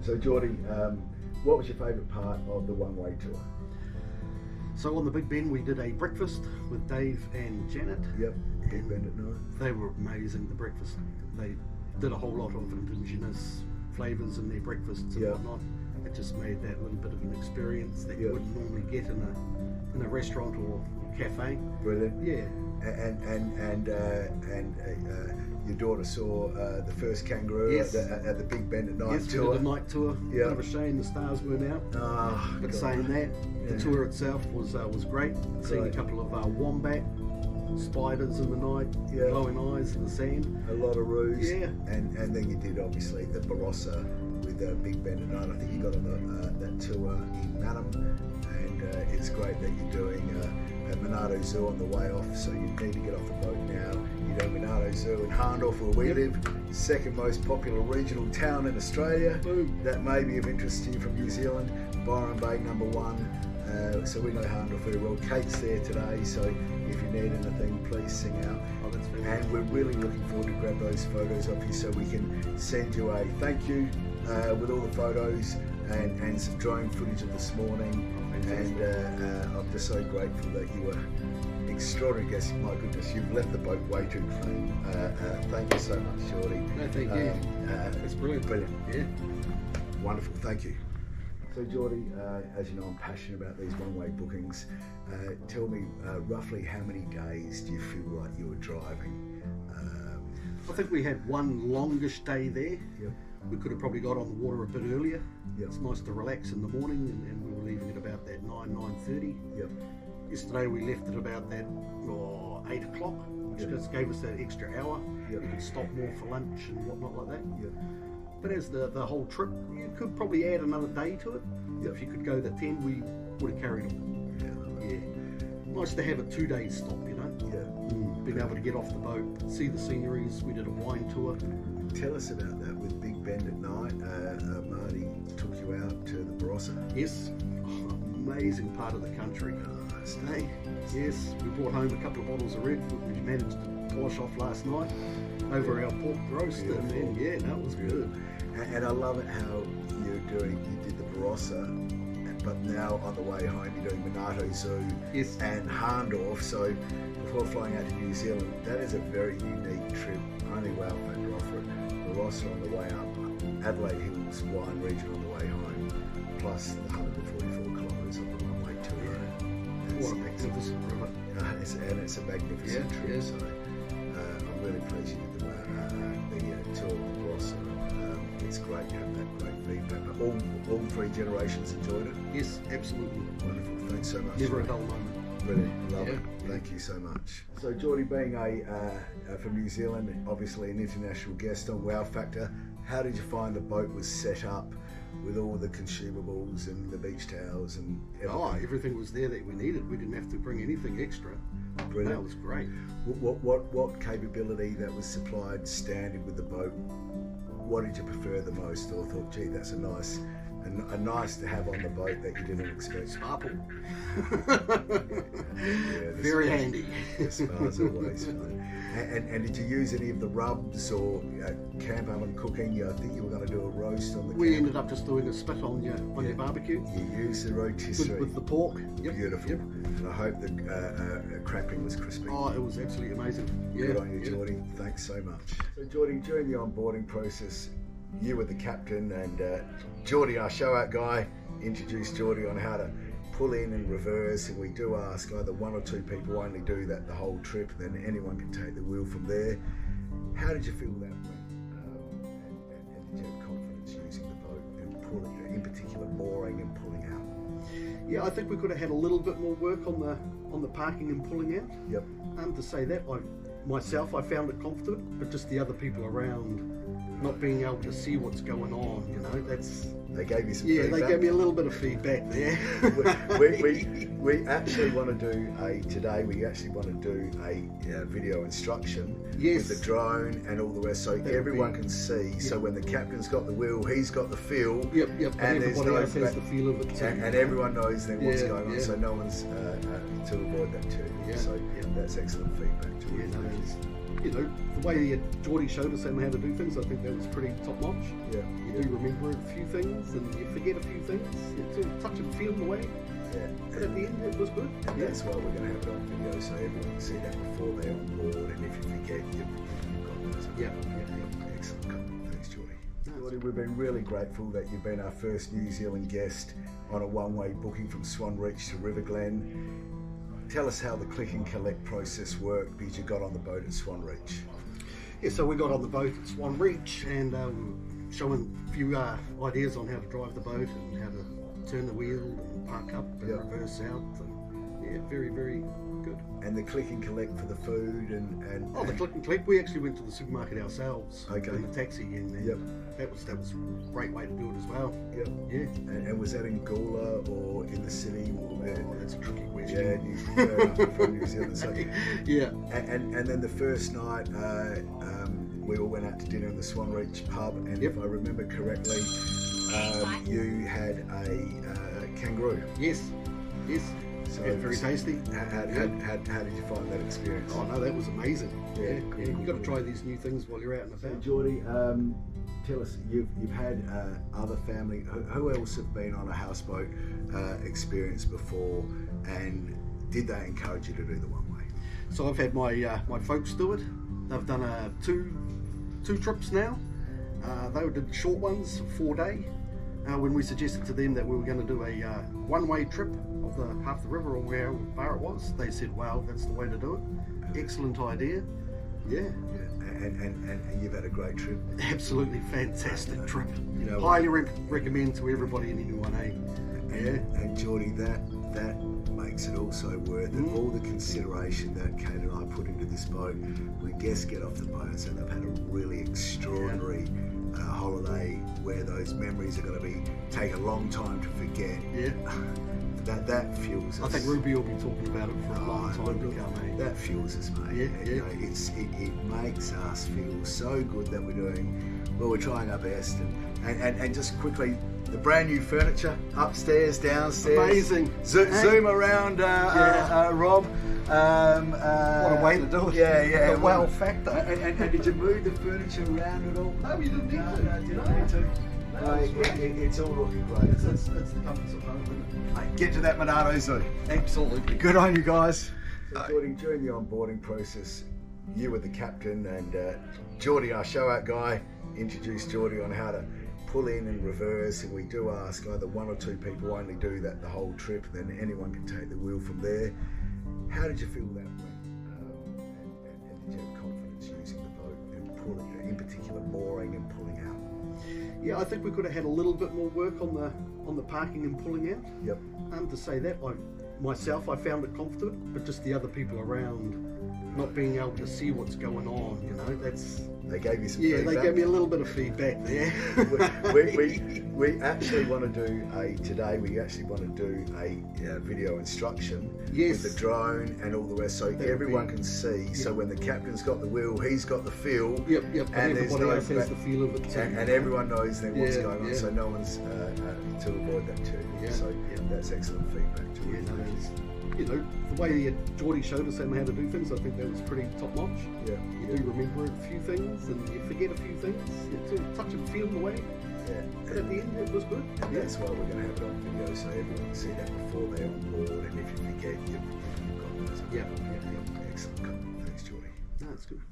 So Geordie, what was your favourite part of the one-way tour? So on the Big Ben we did a breakfast with Dave and Janet. Yep, Big Ben at night. They were amazing, the breakfast. They did a whole lot of indigenous flavours in their breakfasts and whatnot. It just made that little bit of an experience that you wouldn't normally get in a restaurant or cafe. Brilliant. Yeah. And your daughter saw the first kangaroo at the Big Ben at night tour. Yes, we did a night tour. Yeah. Bit of a shame the stars weren't out. Oh, but saying that, the tour itself was great. Seeing a couple of wombat, spiders in the night, glowing eyes in the sand. A lot of roos. Yeah. And then you did obviously the Barossa with Big Ben at night. I think you got on that tour in Manham, and it's great that you're doing Monado Zoo on the way off, so you need to get off the boat now. You know, Monado Zoo in Harndorf, where we live, second most popular regional town in Australia. Boom. That may be of interest to you from New Zealand. Byron Bay, number 1. So we know Harndorf very well. Kate's there today, so if you need anything, please sing out. Oh, that's fantastic. And we're really looking forward to grab those photos of you so we can send you a thank you with all the photos and some drone footage of this morning. And I'm just so grateful that you were extraordinary guests. My goodness, you've left the boat way too clean. Thank you so much, Geordie. No, thank you. It's brilliant. Brilliant. Yeah. Wonderful, thank you. So Geordie, as you know, I'm passionate about these one-way bookings. Tell me roughly how many days do you feel like you were driving? I think we had one longish day there. Yep. We could have probably got on the water a bit earlier. Yep. It's nice to relax in the morning, and we were leaving at about that 9:30. Yep. Yesterday we left at about that 8 o'clock, which just gave us that extra hour. Yep. You could stop more for lunch and whatnot like that. Yep. But as the whole trip, you could probably add another day to it. Yep. If you could go the 10, we would have carried on. Yeah. Nice to have a 2-day stop, you know. Yeah. Being able to get off the boat, see the sceneries. We did a wine tour. Tell us about that with Big Ben at night. Marty took you out to the Barossa. Yes, amazing part of the country. Hey, yes, we brought home a couple of bottles of red, which we managed to wash off last night over our pork roast, and then it was good. And I love it how you did the Barossa, but now on the way home you're doing Monado Zoo and Harndorf. So before flying out to New Zealand, that is a very unique trip. Only wowfactor offer it. Barossa on the way up, Adelaide Hills wine region on the way home, plus the 144 kilometres of the one-way tour. What a magnificent river. And it's a magnificent trip. So I'm really pleased you did the tour of the Barossa. It's great to have that great feedback. But all 3 generations enjoyed it. Yes, absolutely. Wonderful. Thanks so much. Never a dull moment. Brilliant. Love it. Thank you so much. So Geordie, being from New Zealand, obviously an international guest on wowfactor, how did you find the boat was set up with all the consumables and the beach towels and everything? Everything was there that we needed. We didn't have to bring anything extra. Brilliant. That was great. What capability that was supplied standard with the boat? What did you prefer the most, or thought, gee, that's a nice to have on the boat that you didn't expect? Sparkle. Very handy. The spar's always fun. And did you use any of the rubs or camp oven cooking? I think you were going to do a roast on the We camp. ended up just doing a spit on your barbecue. You used the rotisserie. With the pork. Beautiful. Yep. And I hope the crackling was crispy. Oh, it was absolutely amazing. Good on you, Geordie. Thanks so much. So Geordie, during the onboarding process, you were the captain, and Geordie, our show out guy, introduced Geordie on how to pull in and reverse, and we do ask either 1 or 2 people only do that the whole trip, then anyone can take the wheel from there. How did you feel that went? And did you have confidence using the boat and pulling, in particular mooring and pulling out? Yeah, I think we could have had a little bit more work on the parking and pulling out. Yep. To say that, I found it confident, but just the other people around not being able to see what's going on, you know, that's... They gave you some feedback? Yeah, they gave me a little bit of feedback there. we actually want to do a video instruction with the drone and all the rest, so everyone can see. Yep. So when the captain's got the wheel, he's got the feel. Yep. And everybody else has the feel of it too. And everyone knows then what's going on, so no one's to avoid that too. So that's excellent feedback. you know, the way Geordie showed us how to do things, I think that was pretty top notch. Yeah. You do remember a few things and you forget a few things. You sort of touch and feel the way. Yeah. But at the end, it was good. And that's why we're going to have it on video so everyone can see that before they're on board. And if you forget, you've got those. Yeah. Excellent. Thanks, Geordie. Geordie, we've been really grateful that you've been our first New Zealand guest on a one-way booking from Swan Reach to River Glen. Tell us how the click and collect process worked because you got on the boat at Swan Reach. Yeah, so we got on the boat at Swan Reach and showing a few ideas on how to drive the boat and how to turn the wheel and park up and reverse out. And, yeah, very, very good. And the click and collect for the food and the click and collect, we actually went to the supermarket ourselves. Okay. In the taxi in there. Yep. That was a great way to do it as well. Yep. Yeah. And was that in Gula or in the city? That's a tricky question. Yeah, from New Zealand. So, yeah. And then the first night, we all went out to dinner in the Swan Reach pub, and if I remember correctly, you had a kangaroo. Yes. So very tasty. How did you find that experience? Oh no, that was amazing. Yeah. You've got to try these new things while you're out and about. Geordie, tell us, you've had other family, who else have been on a houseboat experience before, and did they encourage you to do the one way? So I've had my folks do it. They've done two trips now. They did short ones, 4-day. When we suggested to them that we were going to do a one-way trip of the half the river or where far it was, they said, "Wow, that's the way to do it. Excellent idea." Yeah. And you've had a great trip. Absolutely fantastic trip. You know, highly recommend to everybody and anyone. And Geordie, that makes it also worth it. All the consideration that Kate and I put into this boat. When guests get off the boat and say they've had a really extraordinary holiday where those memories are going to take a long time to forget. Yeah. That fuels us. I think Ruby will be talking about it for a long time to come. That fuels us, mate. Yeah. You know, it makes us feel so good that we're trying our best. And just quickly, the brand new furniture upstairs, downstairs. Amazing. Zoom around, Rob. What a way to do it. Yeah. The wowfactor. And did you move the furniture around at all? No, you didn't need to. No, didn't need to. It's all looking great. It's the comforts of home, isn't it? Mate, get to that Monado Zoo. Absolutely. Good on you guys. So, Geordie, during the onboarding process, you were the captain, and Geordie, our show out guy, introduced Geordie on how to pull in and reverse, and we do ask either one or two people only do that the whole trip, then anyone can take the wheel from there. How did you feel that went? And did you have confidence using the boat and pulling, in particular mooring and pulling out? Yeah, I think we could have had a little bit more work on the parking and pulling out. Yep. To say that, I found it confident, but just the other people around not being able to see what's going on, They gave you some feedback. They gave me a little bit of feedback there. we actually want to do a video instruction with the drone and all the rest, so everyone can see. So when the captain's got the wheel, he's got the feel. Yep. And everybody else has the feel of it too. And everyone knows then what's going on, so no one's to avoid that too. So that's excellent feedback too. The way Geordie showed us how to do things, I think that was pretty top notch. Yeah. You do remember a few things and you forget a few things. You sort of touch and feel the way. Yeah. But at the end, it was good. And that's why we're going to have it on video so everyone can see that before they're on board. And if you forget, you've got those. Yeah. Excellent. Thanks, Geordie. No, it's good.